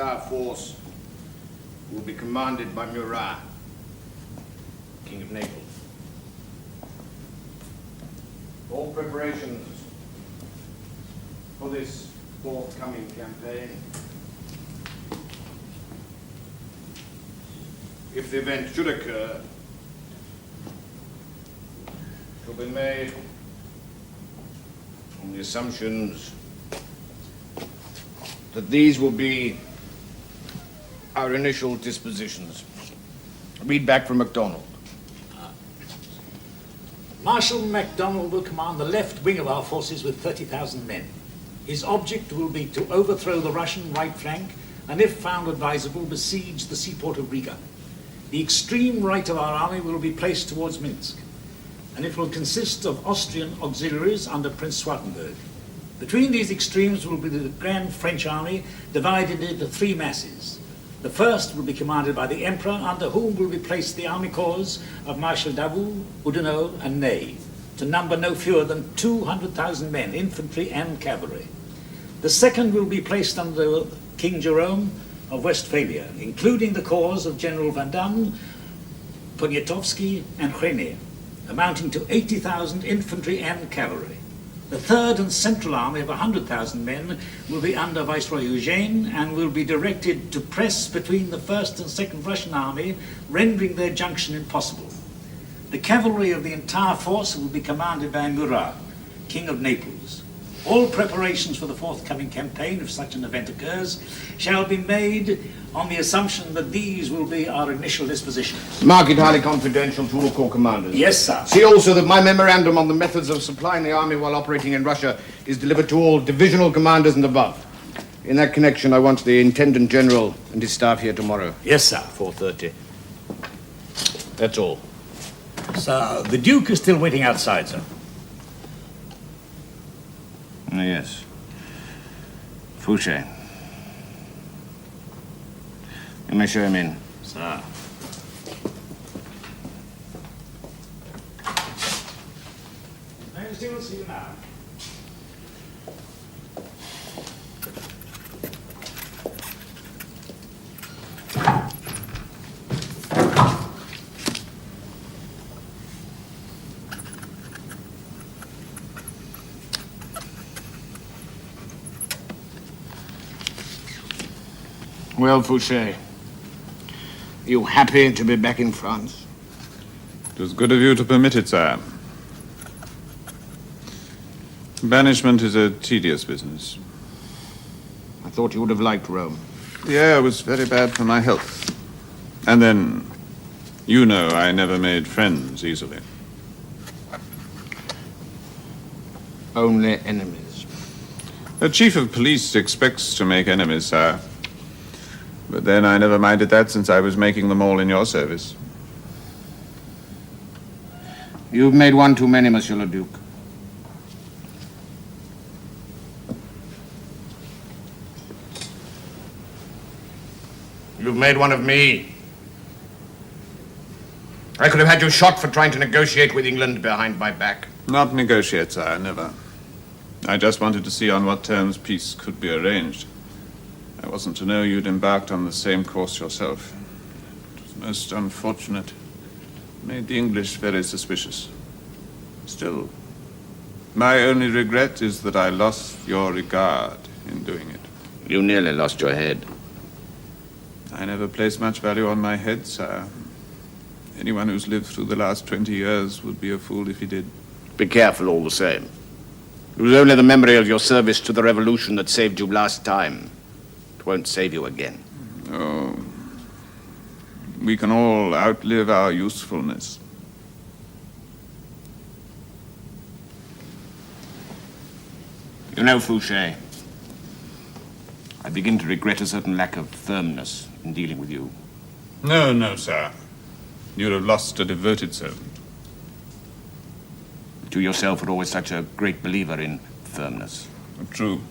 entire force will be commanded by Murat, King of Naples. All preparations for this forthcoming campaign, if the event should occur, shall be made on the assumptions that these will be our initial dispositions. Read back from MacDonald. Marshal MacDonald will command the left wing of our forces with 30,000 men. His object will be to overthrow the Russian right flank and, if found advisable, besiege the seaport of Riga. The extreme right of our army will be placed towards Minsk, and it will consist of Austrian auxiliaries under Prince Swartenberg. Between these extremes will be the Grand French army, divided into three masses. The first will be commanded by the Emperor, under whom will be placed the army corps of Marshal Davout, Oudinot, and Ney, to number no fewer than 200,000 men, infantry and cavalry. The second will be placed under King Jerome of Westphalia, including the corps of General Vandamme, Poniatowski, and Renier, amounting to 80,000 infantry and cavalry. The third and central army of 100,000 men will be under Viceroy Eugene and will be directed to press between the first and second Russian army, rendering their junction impossible. The cavalry of the entire force will be commanded by Murat, King of Naples. All preparations for the forthcoming campaign, if such an event occurs, shall be made on the assumption that these will be our initial dispositions. Mark it highly confidential to all corps commanders. Yes, sir. See also that my memorandum on the methods of supplying the army while operating in Russia is delivered to all divisional commanders and above. In that connection, I want the Intendant General and his staff here tomorrow. Yes, sir. 4:30. That's all. Sir, the Duke is still waiting outside, sir. Yes. Fouché. You may show him in. Sir. We'll see you now. Well, Fouché, you happy to be back in France? It was good of you to permit it, sire. Banishment is a tedious business. I thought you would have liked Rome. The air was very bad for my health. And then, you know, I never made friends easily. Only enemies. The chief of police expects to make enemies, sire. But then I never minded that since I was making them all in your service. You've made one too many, Monsieur le Duc. You've made one of me. I could have had you shot for trying to negotiate with England behind my back. Not negotiate, sire, never. I just wanted to see on what terms peace could be arranged. I wasn't to know you'd embarked on the same course yourself. It was most unfortunate. It made the English very suspicious. Still, my only regret is that I lost your regard in doing it. You nearly lost your head. I never placed much value on my head, sire. Anyone who's lived through the last 20 years would be a fool if he did. Be careful all the same. It was only the memory of your service to the revolution that saved you last time. It won't save you again. Oh, we can all outlive our usefulness. You know, Fouché, I begin to regret a certain lack of firmness in dealing with you. No, no, sir. You'd have lost a devoted servant. But you yourself were always such a great believer in firmness. True.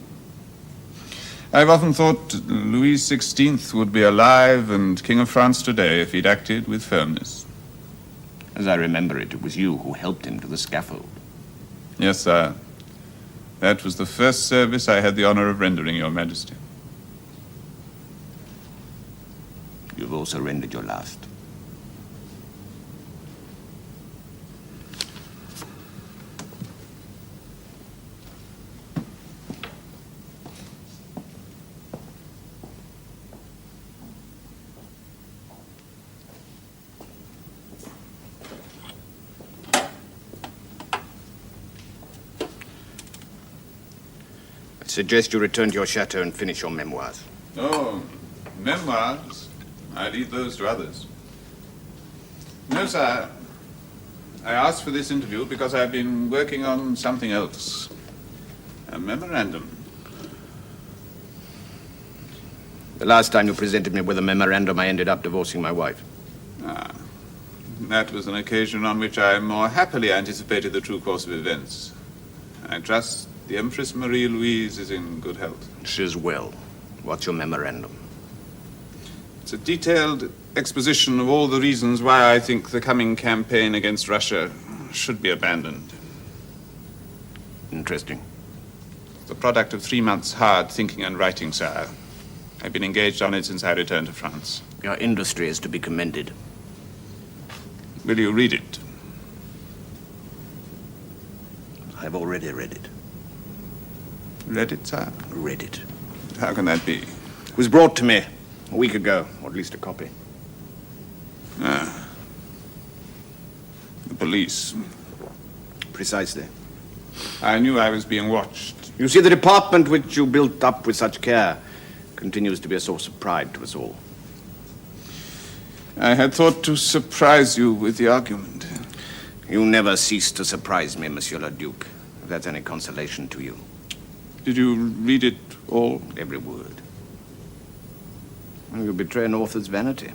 I've often thought Louis XVI would be alive and King of France today if he'd acted with firmness. As I remember it, it was you who helped him to the scaffold. Yes, sir. That was the first service I had the honor of rendering, Your Majesty. all surrendered your last. I suggest you return to your chateau and finish your memoirs. Oh, memoirs? I leave those to others. No, sir. I asked for this interview because I've been working on something else. A memorandum. The last time you presented me with a memorandum, I ended up divorcing my wife. Ah, that was an occasion on which I more happily anticipated the true course of events. I trust the Empress Marie-Louise is in good health. She's well. What's your memorandum? It's a detailed exposition of all the reasons why I think the coming campaign against Russia should be abandoned. Interesting. It's the product of 3 months' hard thinking and writing, sir. I've been engaged on it since I returned to France. Your industry is to be commended. Will you read it? I've already read it. Read it, sir? Read it. How can that be? It was brought to me a week ago, or at least a copy. Ah. The police. Precisely. I knew I was being watched. You see, the department which you built up with such care continues to be a source of pride to us all. I had thought to surprise you with the argument. You never cease to surprise me, Monsieur le Duc, if that's any consolation to you. Did you read it all? Every word. You betray an author's vanity.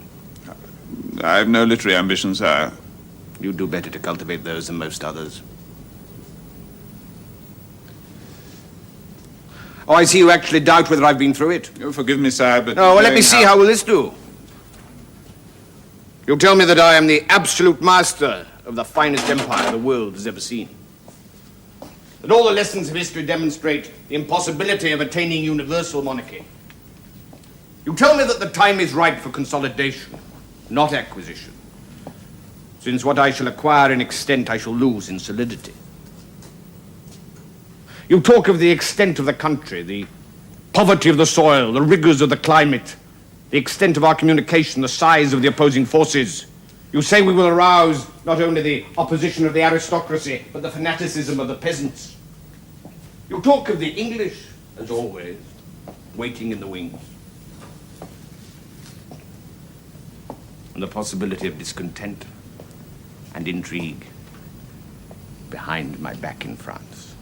I have no literary ambitions, sir. You do better to cultivate those than most others. Oh, I see you actually doubt whether I've been through it. Oh, forgive me, sir, but... No, well, let me see how will this do. You tell me that I am the absolute master of the finest empire the world has ever seen. That all the lessons of history demonstrate the impossibility of attaining universal monarchy. You tell me that the time is ripe for consolidation, not acquisition. Since what I shall acquire in extent, I shall lose in solidity. You talk of the extent of the country, the poverty of the soil, the rigors of the climate, the extent of our communication, the size of the opposing forces. You say we will arouse not only the opposition of the aristocracy, but the fanaticism of the peasants. You talk of the English, as always, waiting in the wings. And the possibility of discontent and intrigue behind my back in France.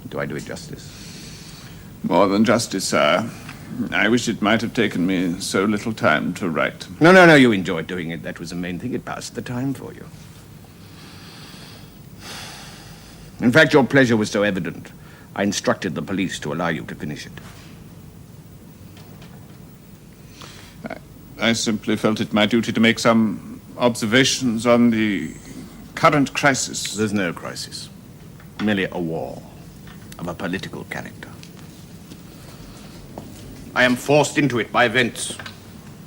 Do I do it justice? More than justice, sir. I wish it might have taken me so little time to write. No, you enjoyed doing it. That was the main thing. It passed the time for you. In fact, your pleasure was so evident, I instructed the police to allow you to finish it. I simply felt it my duty to make some observations on the current crisis. There's no crisis. Merely a war of a political character. I am forced into it by events.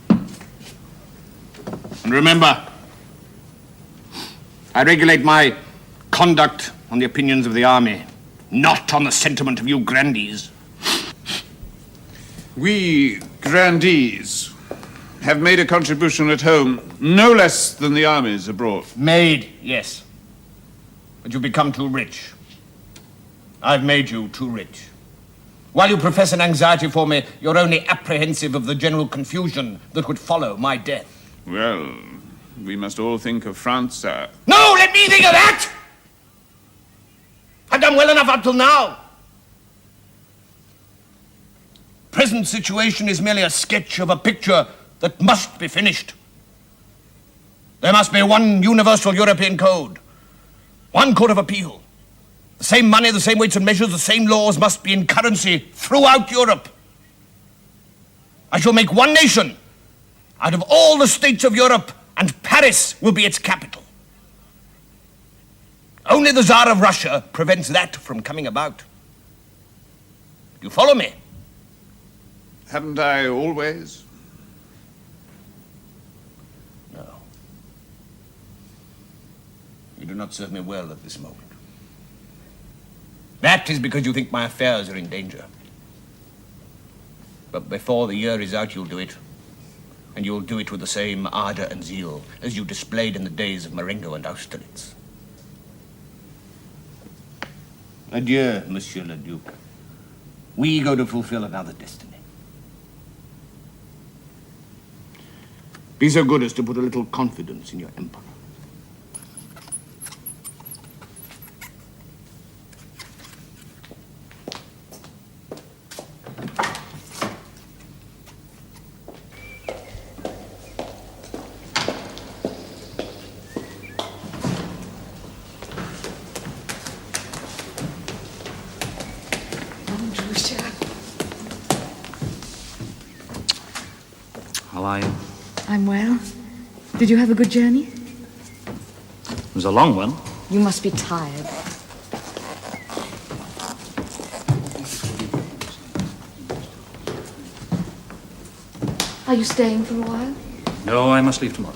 And remember, I regulate my conduct on the opinions of the army, not on the sentiment of you grandees. We grandees have made a contribution at home no less than the armies abroad. Made, yes. But you've become too rich. I've made you too rich. While you profess an anxiety for me, you're only apprehensive of the general confusion that would follow my death. Well, we must all think of France, sir. No, let me think of that! I've done well enough up till now. Present situation is merely a sketch of a picture that must be finished. There must be one universal European code, one court of appeal. The same money, the same weights and measures, the same laws must be in currency throughout Europe. I shall make one nation out of all the states of Europe, and Paris will be its capital. Only the Tsar of Russia prevents that from coming about. You follow me? Haven't I always? not serve me well at this moment. That is because you think my affairs are in danger. But before the year is out, you'll do it. And you'll do it with the same ardor and zeal as you displayed in the days of Marengo and Austerlitz. Adieu, Monsieur le Duc. We go to fulfill another destiny. Be so good as to put a little confidence in your emperor. How are you? I'm well. Did you have a good journey? It was a long one. You must be tired. Are you staying for a while? No, I must leave tomorrow.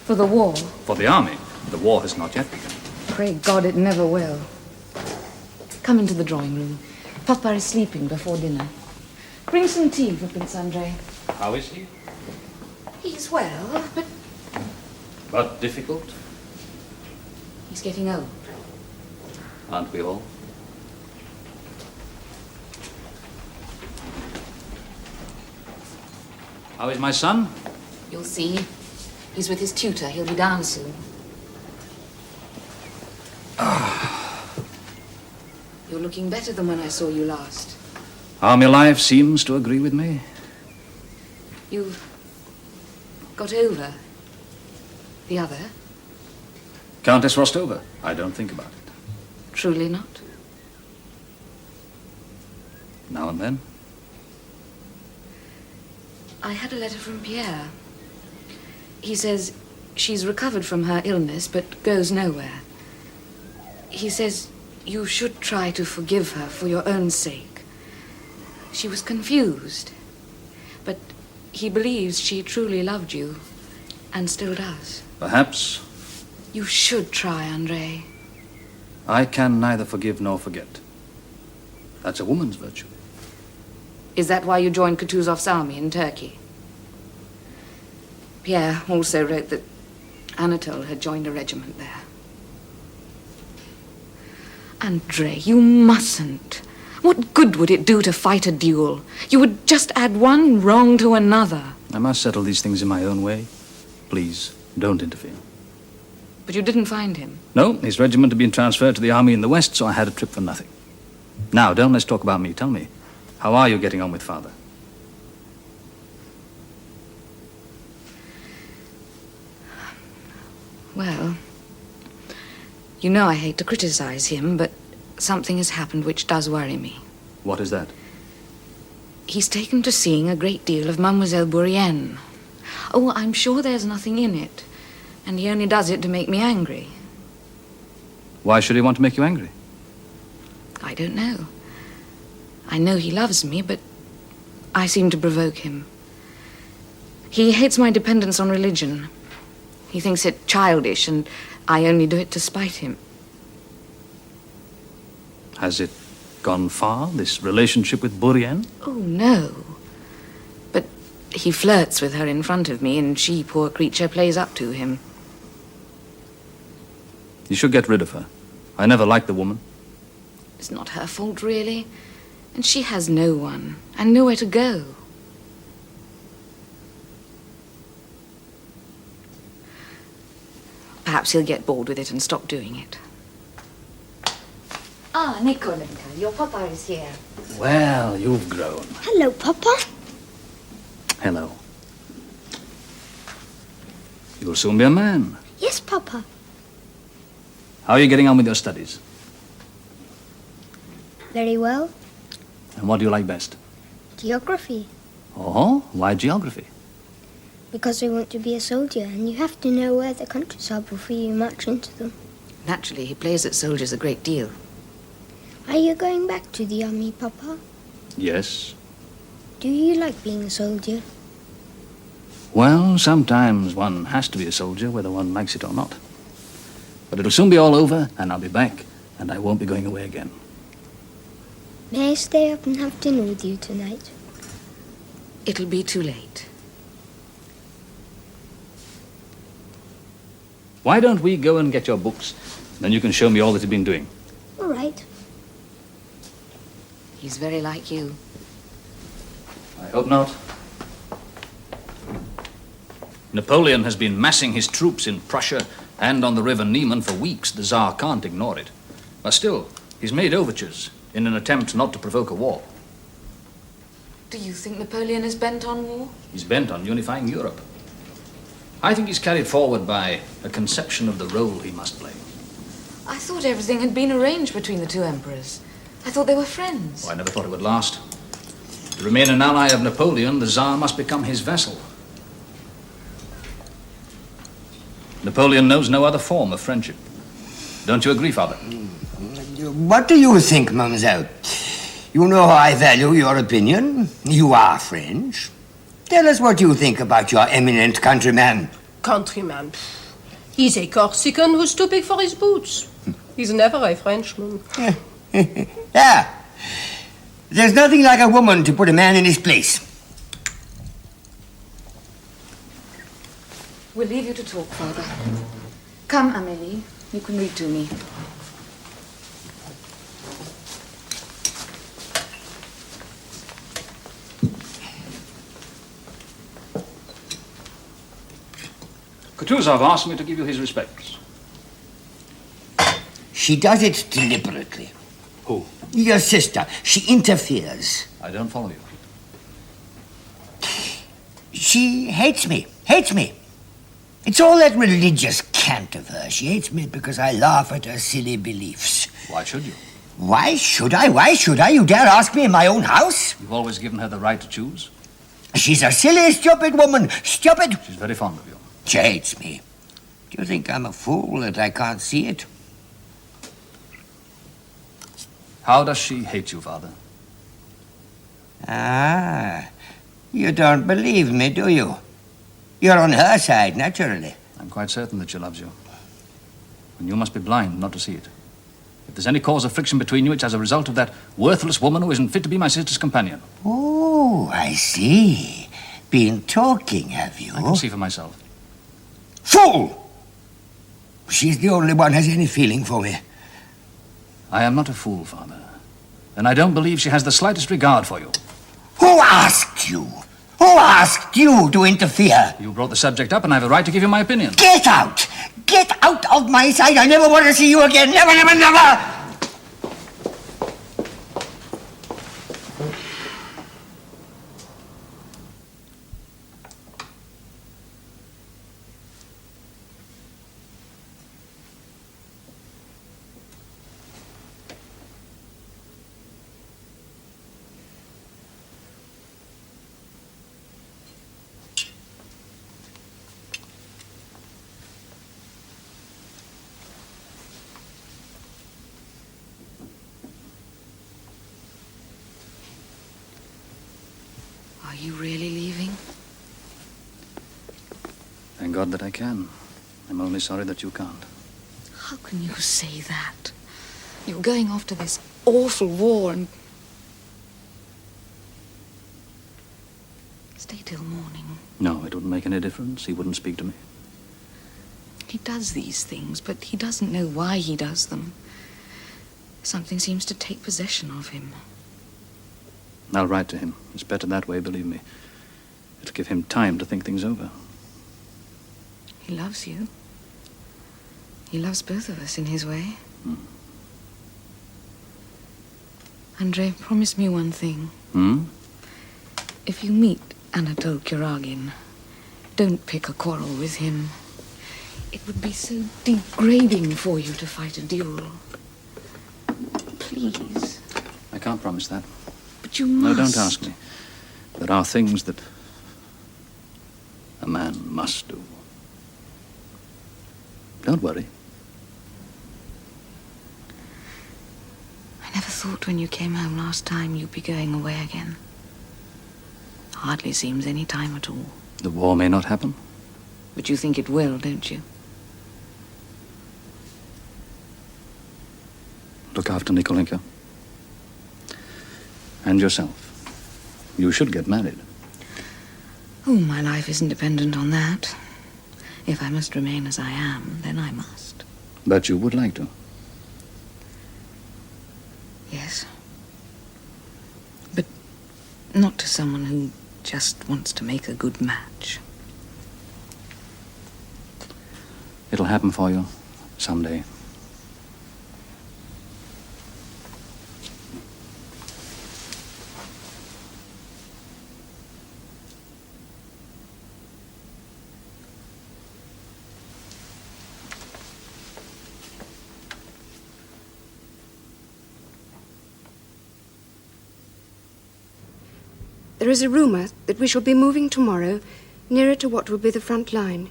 For the war? For the army. The war has not yet begun. Pray God it never will. Come into the drawing room. Papa is sleeping before dinner. Bring some tea for Prince Andrei. How is he? He's well, but But difficult. he's getting old. Aren't we all? How is my son? You'll see. He's with his tutor. He'll be down soon. You're looking better than when I saw you last. Army life seems to agree with me. You've got over the other? Countess Rostova. I don't think about it. Truly not? Now and then. I had a letter from Pierre. He says she's recovered from her illness, but goes nowhere. He says you should try to forgive her for your own sake. She was confused, but he believes she truly loved you, and still does. Perhaps. You should try, Andrei. I can neither forgive nor forget. That's a woman's virtue. Is that why you joined Kutuzov's army in Turkey? Pierre also wrote that Anatole had joined a regiment there. Andrei, you mustn't. What good would it do to fight a duel? You would just add one wrong to another. I must settle these things in my own way. Please, don't interfere. But you didn't find him. No, his regiment had been transferred to the army in the West, so I had a trip for nothing. Now, don't let's talk about me. Tell me, how are you getting on with Father? Well, you know I hate to criticize him, but something has happened which does worry me. What is that? He's taken to seeing a great deal of Mademoiselle Bourienne. Oh, I'm sure there's nothing in it, and he only does it to make me angry. Why should he want to make you angry? I don't know. I know he loves me, but I seem to provoke him. He hates my dependence on religion. He thinks it childish, and I only do it to spite him. Has it gone far, this relationship with Bourienne? Oh, no. But he flirts with her in front of me, and she, poor creature, plays up to him. You should get rid of her. I never liked the woman. It's not her fault, really. And she has no one, and nowhere to go. Perhaps he'll get bored with it and stop doing it. Ah, Nikolenka, your papa is here. Well, you've grown. Hello, Papa. Hello. You'll soon be a man. Yes, Papa. How are you getting on with your studies? Very well. And what do you like best? Geography. Oh, why geography? Because I want to be a soldier, and you have to know where the countries are before you march into them. Naturally, he plays at soldiers a great deal. Are you going back to the army, Papa? Yes. Do you like being a soldier? Well, sometimes one has to be a soldier, whether one likes it or not. But it'll soon be all over, and I'll be back, and I won't be going away again. May I stay up and have dinner with you tonight? It'll be too late. Why don't we go and get your books? Then you can show me all that you've been doing. All right. He's very like you. I hope not. Napoleon has been massing his troops in Prussia and on the River Niemen for weeks. The Tsar can't ignore it. But still, he's made overtures in an attempt not to provoke a war. Do you think Napoleon is bent on war? He's bent on unifying Europe. I think he's carried forward by a conception of the role he must play. I thought everything had been arranged between the two emperors. I thought they were friends. Oh, I never thought it would last. To remain an ally of Napoleon, the Tsar must become his vassal. Napoleon knows no other form of friendship. Don't you agree, Father? What do you think, mademoiselle? You know how I value your opinion. You are French. Tell us what you think about your eminent countryman. Countryman. He's a Corsican who's too big for his boots. He's never a Frenchman. Yeah. There's nothing like a woman to put a man in his place. We'll leave you to talk, Father. Come, Amélie. You can read to me. Kutuzov asked me to give you his respects. She does it deliberately. Who? Your sister. She interferes. I don't follow you. She hates me. Hates me. It's all that religious cant of hers. She hates me because I laugh at her silly beliefs. Why should you? Why should I? Why should I? You dare ask me in my own house? You've always given her the right to choose. She's a silly, stupid woman. Stupid. She's very fond of you. She hates me. Do you think I'm a fool that I can't see it? How does she hate you, Father? Ah, you don't believe me, do you? You're on her side, naturally. I'm quite certain that she loves you. And you must be blind not to see it. If there's any cause of friction between you, it's as a result of that worthless woman who isn't fit to be my sister's companion. Oh, I see. Been talking, have you? I can see for myself. Fool! She's the only one who has any feeling for me. I am not a fool, Father. And I don't believe she has the slightest regard for you. Who asked you? Who asked you to interfere? You brought the subject up, and I have a right to give you my opinion. Get out! Get out of my sight! I never want to see you again! Never, never, never! Are you really leaving? Thank God that I can. I'm only sorry that you can't. How can you say that? You're going off to this awful war and... Stay till morning. No, it wouldn't make any difference. He wouldn't speak to me. He does these things, but he doesn't know why he does them. Something seems to take possession of him. I'll write to him. It's better that way, believe me. It'll give him time to think things over. He loves you. He loves both of us in his way. Andrei, promise me one thing. If you meet Anatole Kuragin, don't pick a quarrel with him. It would be so degrading for you to fight a duel. Please. I can't promise that. But you must. No, don't ask me. There are things that a man must do. Don't worry. I never thought when you came home last time you'd be going away again. Hardly seems any time at all. The war may not happen. But you think it will, don't you? look after Nikolenka. And yourself. You should get married. Oh, my life isn't dependent on that. If I must remain as I am, then I must. But you would like to. Yes. But not to someone who just wants to make a good match. It'll happen for you someday. There is a rumor that we shall be moving tomorrow nearer to what will be the front line,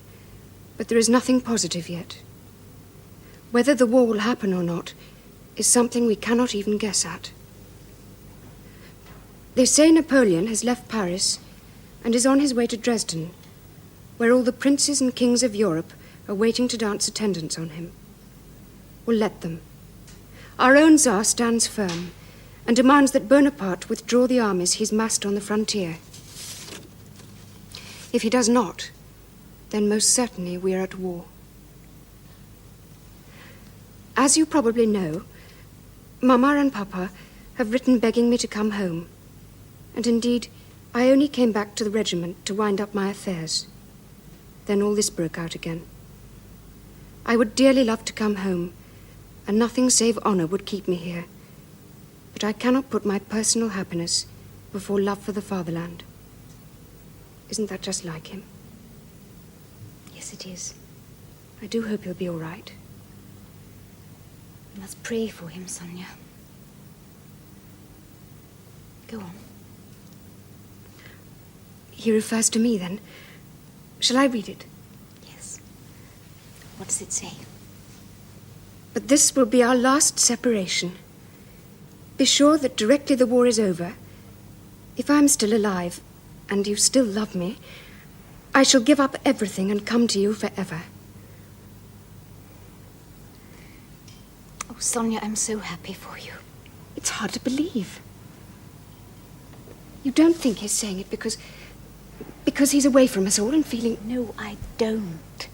but there is nothing positive yet. Whether the war will happen or not is something we cannot even guess at. They say Napoleon has left Paris and is on his way to Dresden, where all the princes and kings of Europe are waiting to dance attendance on him. Well, let them. Our own Tsar stands firm and demands that Bonaparte withdraw the armies he's massed on the frontier. If he does not, then most certainly we are at war. As you probably know, Mama and Papa have written begging me to come home, and indeed, I only came back to the regiment to wind up my affairs. Then all this broke out again. I would dearly love to come home, and nothing save honor would keep me here. But I cannot put my personal happiness before love for the fatherland. Isn't that just like him? Yes, it is. I do hope he'll be all right. We must pray for him, Sonia. Go on. He refers to me, then. Shall I read it? Yes. What does it say? But this will be our last separation. Be sure that directly the war is over, if I'm still alive, and you still love me, I shall give up everything and come to you forever. Oh, Sonia, I'm so happy for you. It's hard to believe. You don't think he's saying it because he's away from us all and feeling... No, I don't.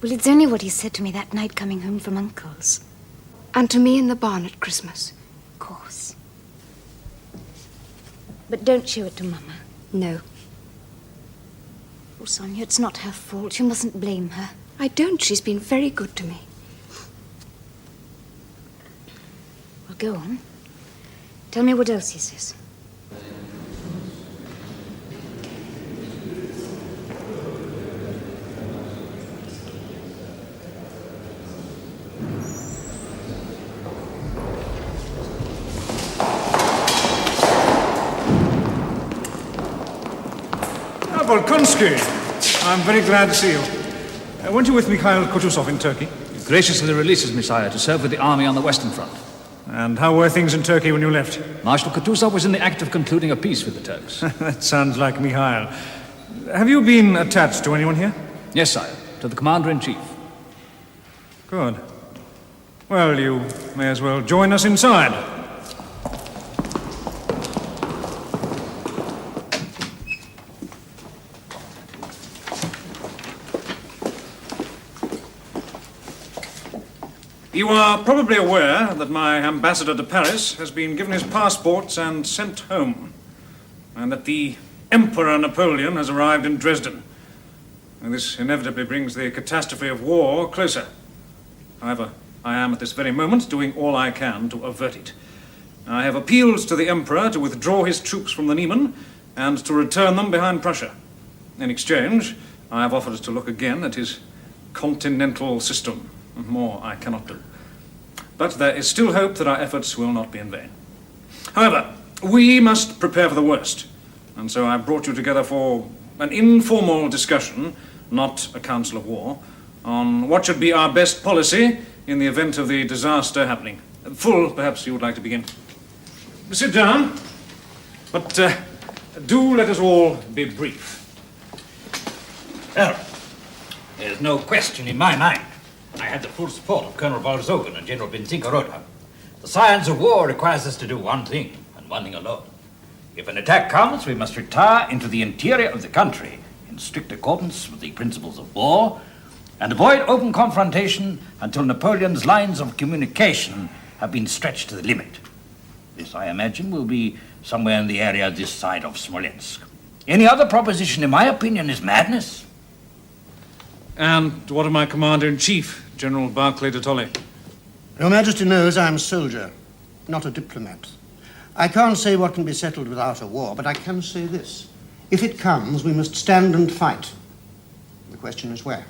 Well, it's only what he said to me that night coming home from Uncle's. And to me in the barn at Christmas. Of course. But don't show it to Mama. No. Oh, Sonia, it's not her fault. You mustn't blame her. I don't. She's been very good to me. Well, go on. Tell me what else he says. Volkonsky, I'm very glad to see you. Weren't you with Mikhail Kutuzov in Turkey? He graciously releases me, sire, to serve with the army on the Western Front. And how were things in Turkey when you left? Marshal Kutuzov was in the act of concluding a peace with the Turks. That sounds like Mikhail. Have you been attached to anyone here? Yes, sire, to the Commander-in-Chief. Good. Well, you may as well join us inside. You are probably aware that my ambassador to Paris has been given his passports and sent home, and that the Emperor Napoleon has arrived in Dresden. And this inevitably brings the catastrophe of war closer. However, I am at this very moment doing all I can to avert it. I have appealed to the Emperor to withdraw his troops from the Niemen and to return them behind Prussia. In exchange, I have offered to look again at his continental system. More I cannot do. But there is still hope that our efforts will not be in vain. However, we must prepare for the worst. And so I brought you together for an informal discussion, not a council of war, on what should be our best policy in the event of the disaster happening. Full, perhaps you would like to begin. Sit down. But do let us all be brief. Well, there's no question in my mind. I had the full support of Colonel Volzogen and General Benzinka-Rotha. The science of war requires us to do one thing, and one thing alone. If an attack comes, we must retire into the interior of the country, in strict accordance with the principles of war, and avoid open confrontation until Napoleon's lines of communication have been stretched to the limit. This, I imagine, will be somewhere in the area this side of Smolensk. Any other proposition, in my opinion, is madness. And what of my Commander-in-Chief, General Barclay de Tolly? Your Majesty knows I'm a soldier, not a diplomat. I can't say what can be settled without a war, but I can say this. If it comes, we must stand and fight. The question is where.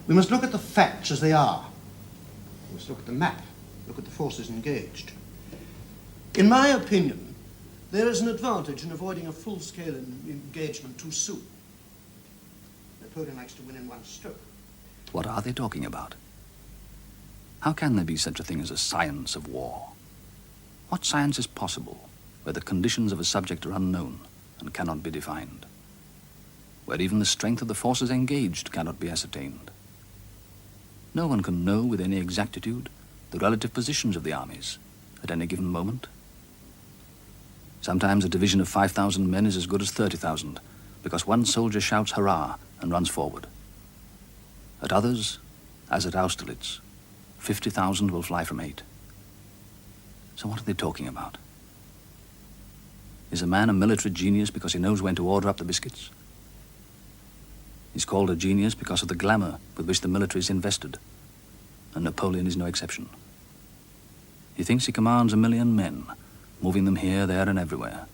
We must look at the facts as they are. We must look at the map, look at the forces engaged. In my opinion, there is an advantage in avoiding a full-scale engagement too soon. Napoleon likes to win in one stroke. What are they talking about? How can there be such a thing as a science of war? What science is possible where the conditions of a subject are unknown and cannot be defined? Where even the strength of the forces engaged cannot be ascertained? No one can know with any exactitude the relative positions of the armies at any given moment. Sometimes a division of 5,000 men is as good as 30,000 because one soldier shouts hurrah and runs forward. At others, as at Austerlitz, 50,000 will fly from 8. So what are they talking about? Is a man a military genius because he knows when to order up the biscuits? He's called a genius because of the glamour with which the military is invested, and Napoleon is no exception. He thinks he commands 1 million men, moving them here, there, and everywhere.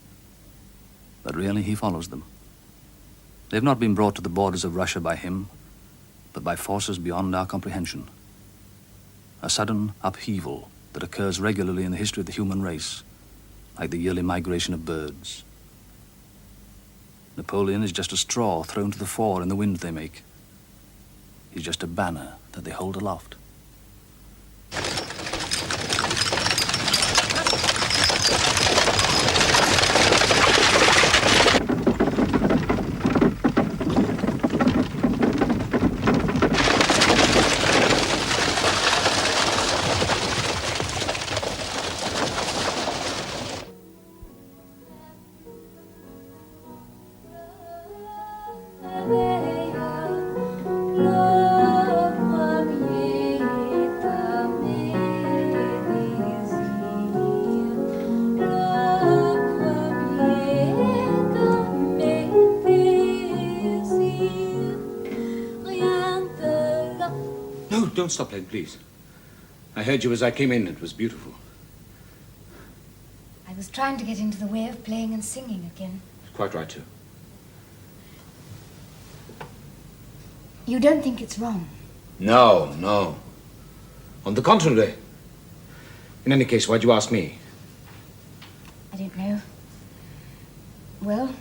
But really, he follows them. They've not been brought to the borders of Russia by him, but by forces beyond our comprehension. A sudden upheaval that occurs regularly in the history of the human race, like the yearly migration of birds. Napoleon is just a straw thrown to the fore in the wind they make. He's just a banner that they hold aloft. Don't stop playing, please. I heard you as I came in. It was beautiful. I was trying to get into the way of playing and singing again. Quite right, too. You don't think it's wrong? No, no. On the contrary. In any case, why'd you ask me? I don't know. Well,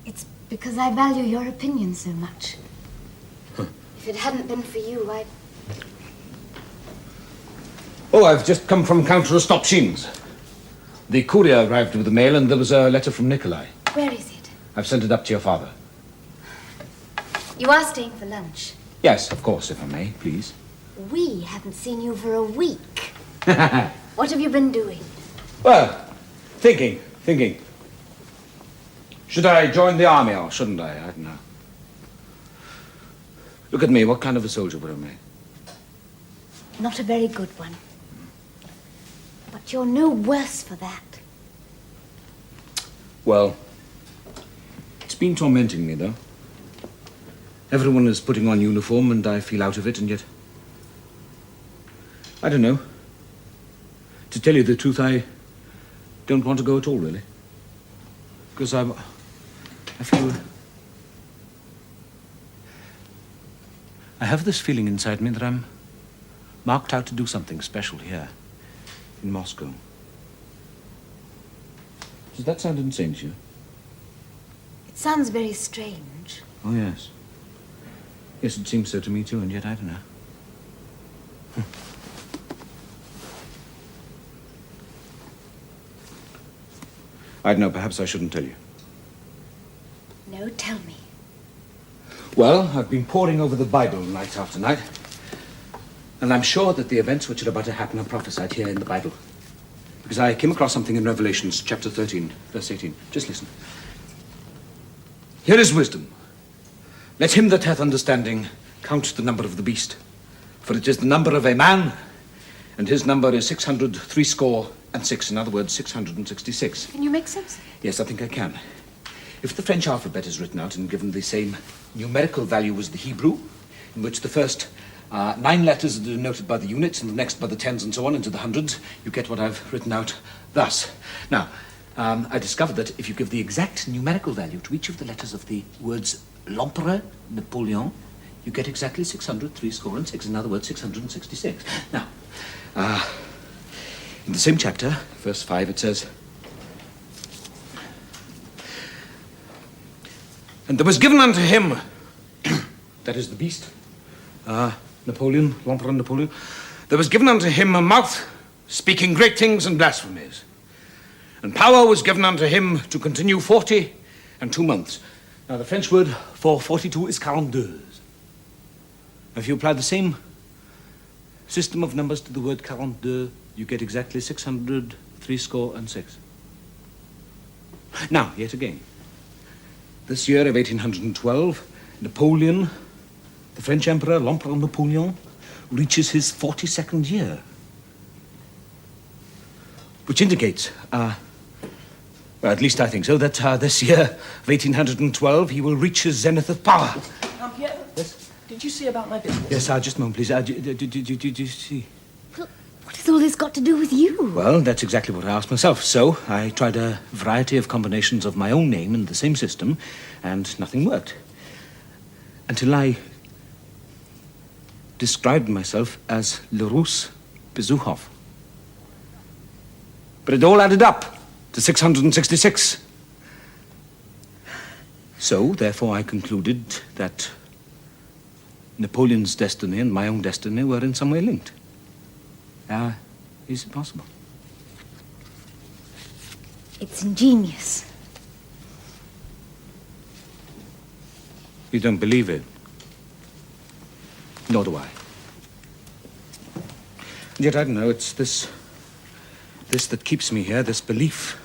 it's because I value your opinion so much. Huh. If it hadn't been for you, Oh, I've just come from Count Rostopchin's. The courier arrived with the mail, and there was a letter from Nikolai. Where is it? I've sent it up to your father. You are staying for lunch. Yes, of course, if I may, please. We haven't seen you for a week. What have you been doing? Well, thinking. Should I join the army or shouldn't I? I don't know. Look at me. What kind of a soldier would I make? Not a very good one. But you're no worse for that. Well, it's been tormenting me, though. Everyone is putting on uniform, and I feel out of it, and yet... I don't know. To tell you the truth, I don't want to go at all, really. Because I feel... I have this feeling inside me that I'm marked out to do something special here, in Moscow. Does that sound insane to you? It sounds very strange. Oh, yes. Yes, it seems so to me, too, and yet I don't know. I don't know, perhaps I shouldn't tell you. No, tell me. Well, I've been poring over the Bible night after night. And I'm sure that the events which are about to happen are prophesied here in the Bible. Because I came across something in Revelations chapter 13, verse 18. Just listen. Here is wisdom. Let him that hath understanding count the number of the beast. For it is the number of a man, and his number is 666. In other words, 666. Can you make sense? Yes, I think I can. If the French alphabet is written out and given the same numerical value as the Hebrew, in which the first 9 letters are denoted by the units and the next by the tens and so on into the hundreds, you get what I've written out thus. Now, I discovered that if you give the exact numerical value to each of the letters of the words l'Empereur, Napoleon, you get exactly 666. In other words, 666. Now, in the same chapter, verse 5, it says, and there was given unto him, that is the beast, Napoleon, l'Empereur Napoleon, there was given unto him a mouth speaking great things and blasphemies. And power was given unto him to continue 42 months. Now, the French word for 42 is 42. If you apply the same system of numbers to the word 42, you get exactly 666. Now, yet again, this year of 1812, Napoleon, the French Emperor, l'Empereur Napoleon, reaches his 42nd year. Which indicates, well, at least I think so, that this year of 1812 he will reach his zenith of power. Pierre, yes? Did you see about my business? Yes, just a moment, please. Did you see? What has all this got to do with you? Well, that's exactly what I asked myself. So I tried a variety of combinations of my own name in the same system, and nothing worked. Until I described myself as Le Russe Besuchov. But it all added up to 666. So, therefore, I concluded that Napoleon's destiny and my own destiny were in some way linked. Is it possible? It's ingenious. You don't believe it? Nor do I. And yet, I don't know, it's this that keeps me here, this belief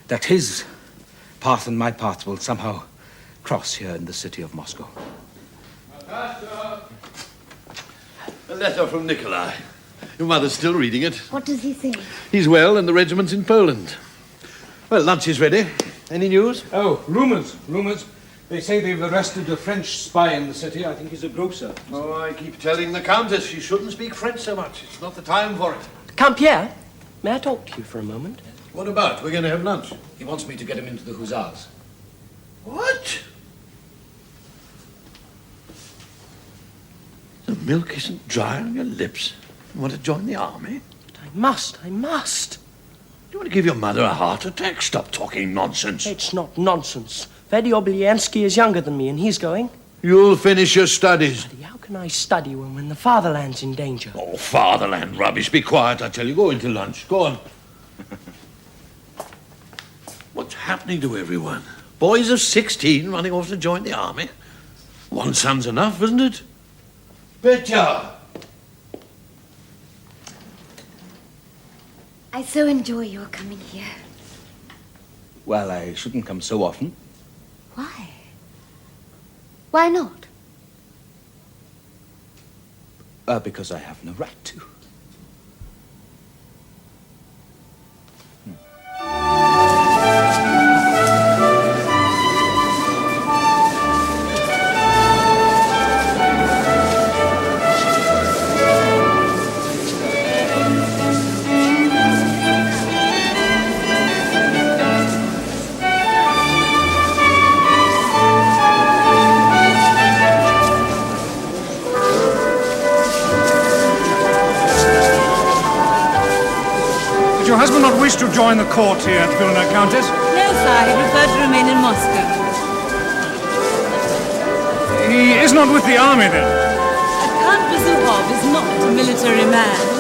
that his path and my path will somehow cross here in the city of Moscow. A letter from Nikolai. Your mother's still reading it. What does he say? He's well and the regiment's in Poland. Well, lunch is ready. Any news? Oh, rumors. They say they've arrested a French spy in the city. I think he's a grocer. Oh, I keep telling the Countess she shouldn't speak French so much. It's not the time for it. Count Pierre, may I talk to you for a moment? What about? We're going to have lunch. He wants me to get him into the Hussars. What? The milk isn't dry on your lips. You want to join the army? But I must. You want to give your mother a heart attack? Stop talking nonsense. It's not nonsense. Fedor Obliansky is younger than me, and he's going. You'll finish your studies. Daddy, how can I study when the fatherland's in danger? Oh, fatherland rubbish. Be quiet, I tell you. Go into lunch. Go on. What's happening to everyone? Boys of 16 running off to join the army? One son's enough, isn't it? Petya! I so enjoy your coming here. Well, I shouldn't come so often. Why? Why not? Because I have no right to. Did your husband not wish to join the court here at Vilna, Countess? No, sir. He preferred to remain in Moscow. He is not with the army, then? Count Besuchov is not a military man.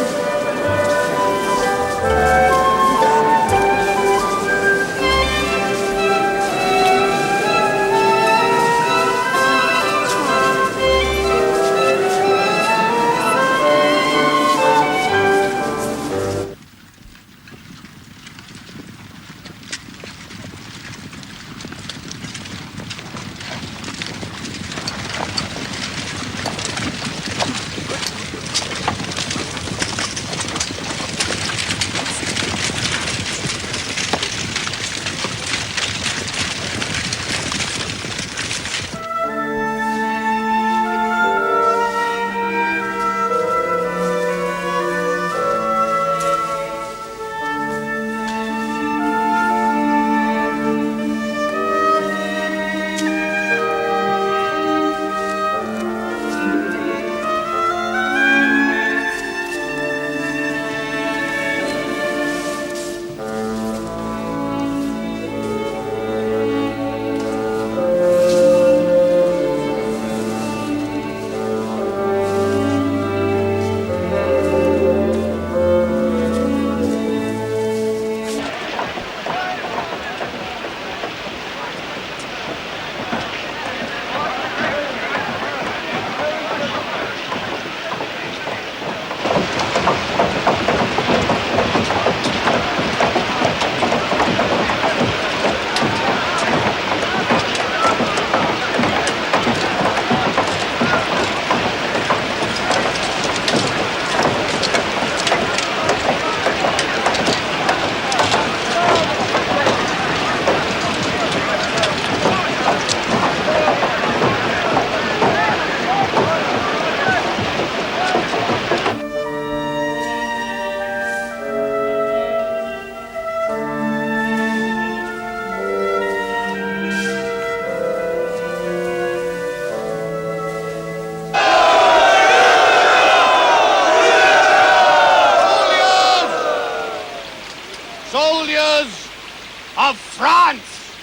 France!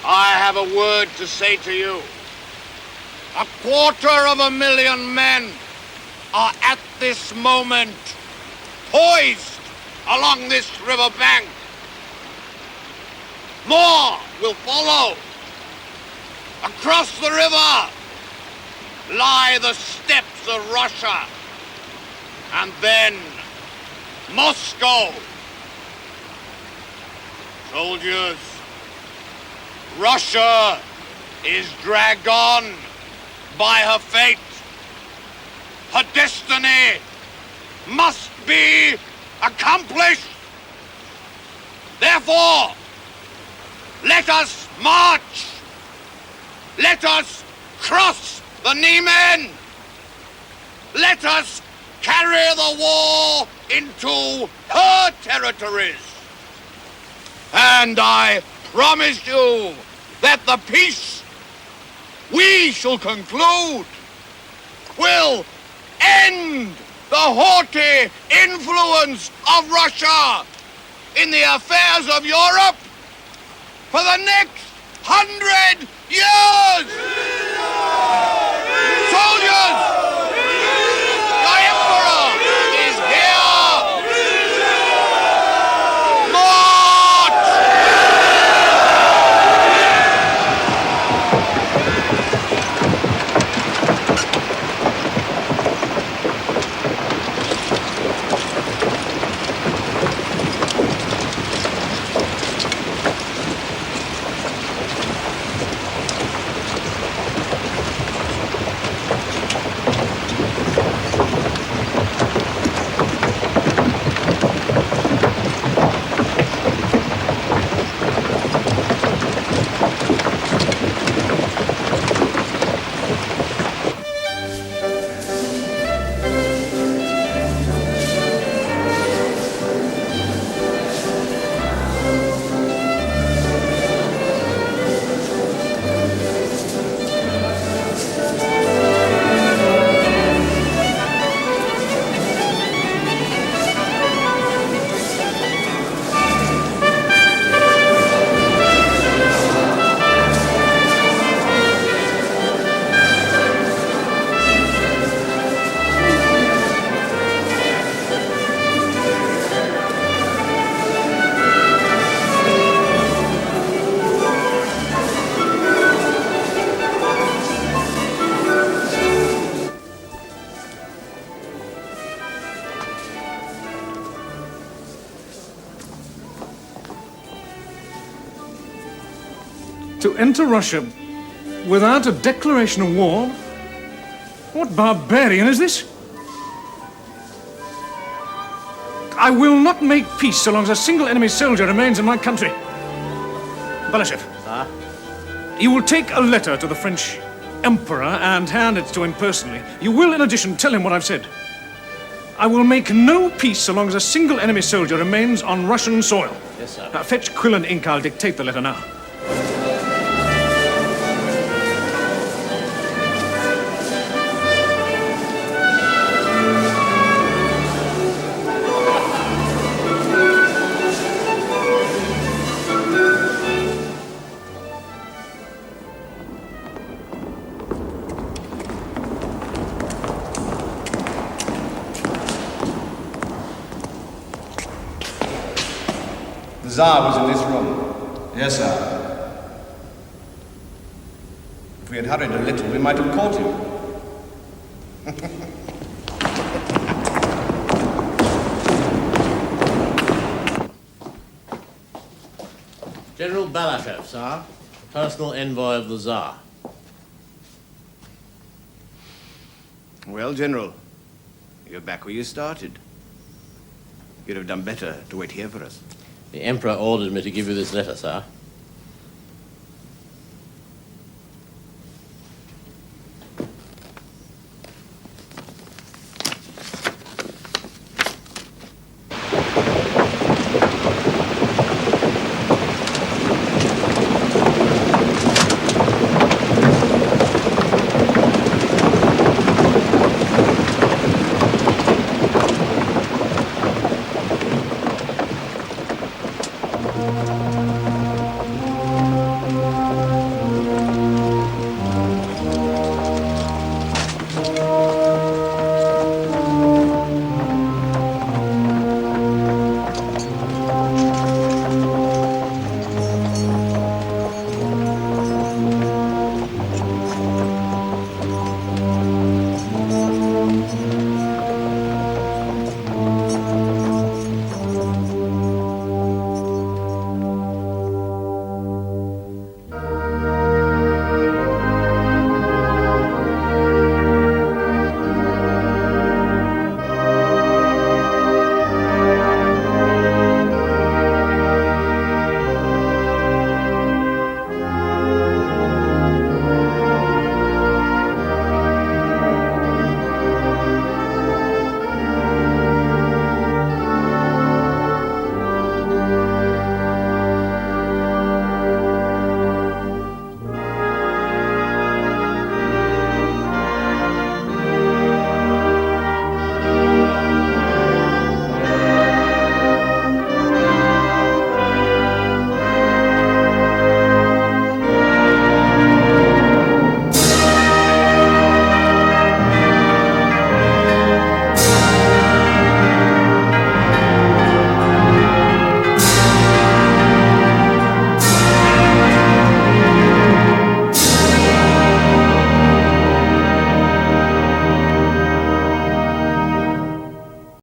I have a word to say to you. 250,000 men are at this moment poised along this river bank. More will follow. Across the river lie the steppes of Russia, and then Moscow. Soldiers, Russia is dragged on by her fate. Her destiny must be accomplished. Therefore, let us march. Let us cross the Niemen. Let us carry the war into her territories. And I promise you that the peace we shall conclude will end the haughty influence of Russia in the affairs of Europe for the next 100 years! Soldiers! Your emperor is here! March! To enter Russia without a declaration of war? What barbarian is this? I will not make peace so long as a single enemy soldier remains in my country. Balashev, you will take a letter to the French Emperor and hand it to him personally. You will, in addition, tell him what I've said. I will make no peace so long as a single enemy soldier remains on Russian soil. Yes, sir. Fetch quill and ink. I'll dictate the letter now. The Tsar was in this room. Yes, sir. If we had hurried a little, we might have caught him. General Balashev, sir. Personal envoy of the Tsar. Well, General, you're back where you started. You'd have done better to wait here for us. The Emperor ordered me to give you this letter, sir. Thank you.